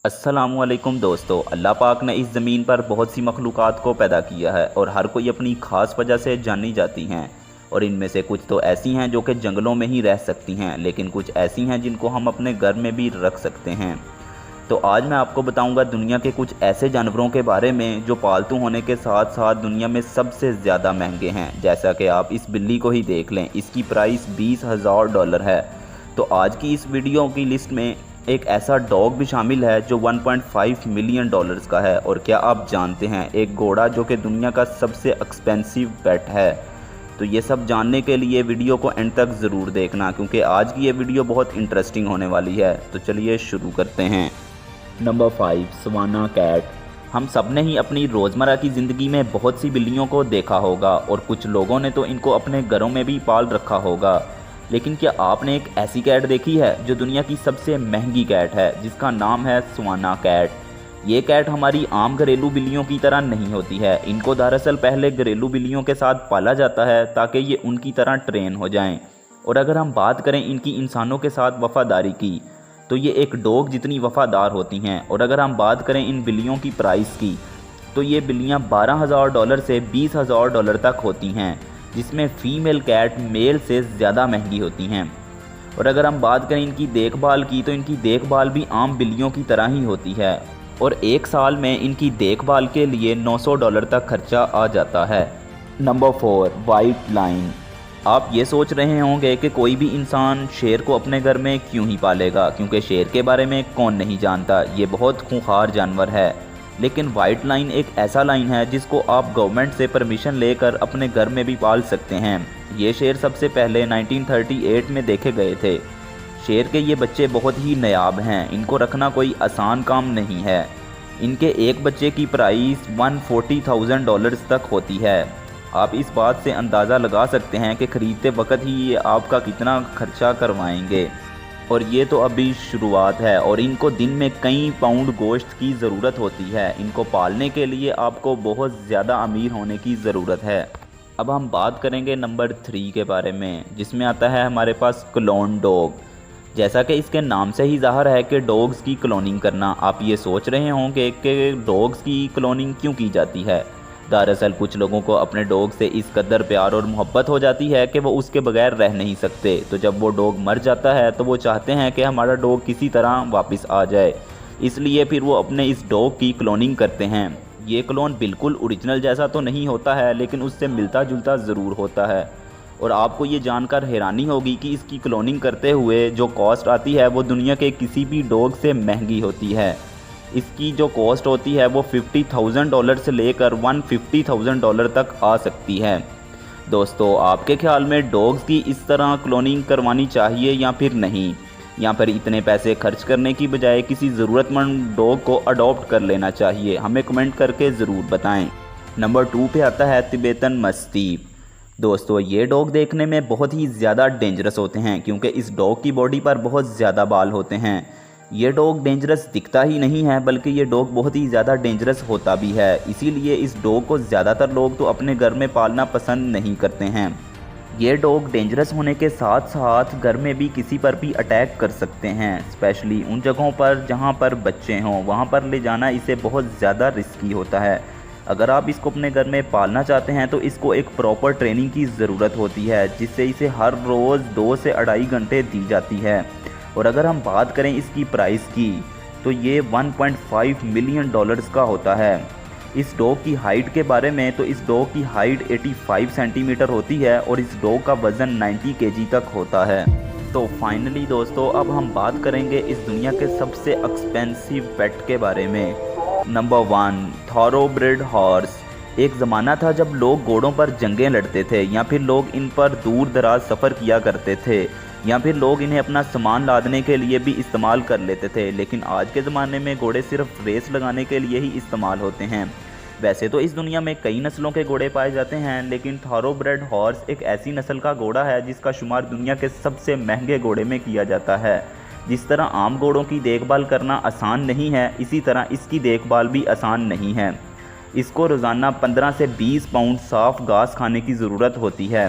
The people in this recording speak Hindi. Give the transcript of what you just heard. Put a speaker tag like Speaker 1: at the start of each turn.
Speaker 1: अस्सलामु अलैकुम दोस्तों। अल्लाह पाक ने इस ज़मीन पर बहुत सी मखलूक़ात को पैदा किया है और हर कोई अपनी ख़ास वजह से जानी जाती हैं। और इनमें से कुछ तो ऐसी हैं जो कि जंगलों में ही रह सकती हैं, लेकिन कुछ ऐसी हैं जिनको हम अपने घर में भी रख सकते हैं। तो आज मैं आपको बताऊंगा दुनिया के कुछ ऐसे जानवरों के बारे में जो पालतू होने के साथ साथ दुनिया में सबसे ज़्यादा महंगे हैं। जैसा कि आप इस बिल्ली को ही देख लें, इसकी प्राइस $20,000 है। तो आज की इस वीडियो की लिस्ट में एक ऐसा डॉग भी शामिल है जो $1.5 मिलियन का है। और क्या आप जानते हैं एक घोड़ा जो कि दुनिया का सबसे एक्सपेंसिव पेट है। तो ये सब जानने के लिए वीडियो को एंड तक ज़रूर देखना, क्योंकि आज की ये वीडियो बहुत इंटरेस्टिंग होने वाली है। तो चलिए शुरू करते हैं। Number 5, savannah cat. हम सब ने ही अपनी रोज़मर्रा की ज़िंदगी में बहुत सी बिल्लियों को देखा होगा और कुछ लोगों ने तो इनको अपने घरों में भी पाल रखा होगा। लेकिन क्या आपने एक ऐसी कैट देखी है जो दुनिया की सबसे महंगी कैट है, जिसका नाम है सवाना कैट। ये कैट हमारी आम घरेलू बिल्लियों की तरह नहीं होती है। इनको दरअसल पहले घरेलू बिल्लियों के साथ पाला जाता है ताकि ये उनकी तरह ट्रेन हो जाएं। और अगर हम बात करें इनकी इंसानों के साथ वफ़ादारी की, तो ये एक डॉग जितनी वफ़ादार होती हैं। और अगर हम बात करें इन बिल्लियों की प्राइस की, तो ये बिल्लियाँ $12,000 से $20,000 तक होती हैं, जिसमें फ़ीमेल कैट मेल से ज़्यादा महंगी होती हैं। और अगर हम बात करें इनकी देखभाल की, तो इनकी देखभाल भी आम बिल्लियों की तरह ही होती है। और एक साल में इनकी देखभाल के लिए $900 तक खर्चा आ जाता है। Number 4, white line. आप ये सोच रहे होंगे कि कोई भी इंसान शेर को अपने घर में क्यों ही पालेगा, क्योंकि शेर के बारे में कौन नहीं जानता, ये बहुत खूंखार जानवर है। लेकिन वाइट लाइन एक ऐसा लाइन है जिसको आप गवर्नमेंट से परमिशन लेकर अपने घर में भी पाल सकते हैं। ये शेर सबसे पहले 1938 में देखे गए थे। शेर के ये बच्चे बहुत ही नायाब हैं, इनको रखना कोई आसान काम नहीं है। इनके एक बच्चे की प्राइस $140,000 तक होती है। आप इस बात से अंदाज़ा लगा सकते हैं कि ख़रीदते वक्त ही ये आपका कितना खर्चा करवाएंगे। और ये तो अभी शुरुआत है और इनको दिन में कई पाउंड गोश्त की ज़रूरत होती है। इनको पालने के लिए आपको बहुत ज़्यादा अमीर होने की ज़रूरत है। अब हम बात करेंगे नंबर 3 के बारे में, जिसमें आता है हमारे पास क्लोन डॉग। जैसा कि इसके नाम से ही ज़ाहिर है कि डॉग्स की क्लोनिंग करना। आप ये सोच रहे होंगे कि डॉग्स की क्लोनिंग क्यों की जाती है। दरअसल कुछ लोगों को अपने डॉग से इस कदर प्यार और मोहब्बत हो जाती है कि वो उसके बगैर रह नहीं सकते। तो जब वो डॉग मर जाता है तो वो चाहते हैं कि हमारा डॉग किसी तरह वापस आ जाए, इसलिए फिर वो अपने इस डॉग की क्लोनिंग करते हैं। ये क्लोन बिल्कुल ओरिजिनल जैसा तो नहीं होता है, लेकिन उससे मिलता जुलता ज़रूर होता है। और आपको ये जानकर हैरानी होगी कि इसकी क्लोनिंग करते हुए जो कॉस्ट आती है वो दुनिया के किसी भी डॉग से महंगी होती है। इसकी जो कॉस्ट होती है वो $50,000 से लेकर $150,000 तक आ सकती है। दोस्तों, आपके ख्याल में डॉग्स की इस तरह क्लोनिंग करवानी चाहिए या फिर नहीं, या फिर इतने पैसे खर्च करने की बजाय किसी ज़रूरतमंद डॉग को अडॉप्ट कर लेना चाहिए? हमें कमेंट करके ज़रूर बताएं। नंबर 2 पे आता है तिबेतन मस्तीफ़। दोस्तों, ये डॉग देखने में बहुत ही ज़्यादा डेंजरस होते हैं, क्योंकि इस डॉग की बॉडी पर बहुत ज़्यादा बाल होते हैं। ये डॉग डेंजरस दिखता ही नहीं है, बल्कि ये डॉग बहुत ही ज़्यादा डेंजरस होता भी है। इसीलिए इस डॉग को ज़्यादातर लोग तो अपने घर में पालना पसंद नहीं करते हैं। ये डॉग डेंजरस होने के साथ साथ घर में भी किसी पर भी अटैक कर सकते हैं, स्पेशली उन जगहों पर जहां पर बच्चे हों। वहां पर ले जाना इसे बहुत ज़्यादा रिस्की होता है। अगर आप इसको अपने घर में पालना चाहते हैं तो इसको एक प्रॉपर ट्रेनिंग की ज़रूरत होती है, जिससे इसे हर रोज़ 2 से 2.5 घंटे दी जाती है। और अगर हम बात करें इसकी प्राइस की, तो ये $1.5 मिलियन का होता है। इस डॉग की हाइट के बारे में, तो इस डॉग की हाइट 85 सेंटीमीटर होती है और इस डॉग का वज़न 90 केजी तक होता है। तो फाइनली दोस्तों, अब हम बात करेंगे इस दुनिया के सबसे एक्सपेंसिव पेट के बारे में। Number 1, thoroughbred horse. एक ज़माना था जब लोग घोड़ों पर जंगें लड़ते थे, या फिर लोग इन पर दूर दराज सफ़र किया करते थे, या फिर लोग इन्हें अपना सामान लादने के लिए भी इस्तेमाल कर लेते थे। लेकिन आज के ज़माने में घोड़े सिर्फ रेस लगाने के लिए ही इस्तेमाल होते हैं। वैसे तो इस दुनिया में कई नस्लों के घोड़े पाए जाते हैं, लेकिन थॉरोब्रेड हॉर्स एक ऐसी नस्ल का घोड़ा है जिसका शुमार दुनिया के सबसे महंगे घोड़े में किया जाता है। जिस तरह आम घोड़ों की देखभाल करना आसान नहीं है, इसी तरह इसकी देखभाल भी आसान नहीं है। इसको रोज़ाना 15 से 20 पाउंड साफ़ घास खाने की ज़रूरत होती है।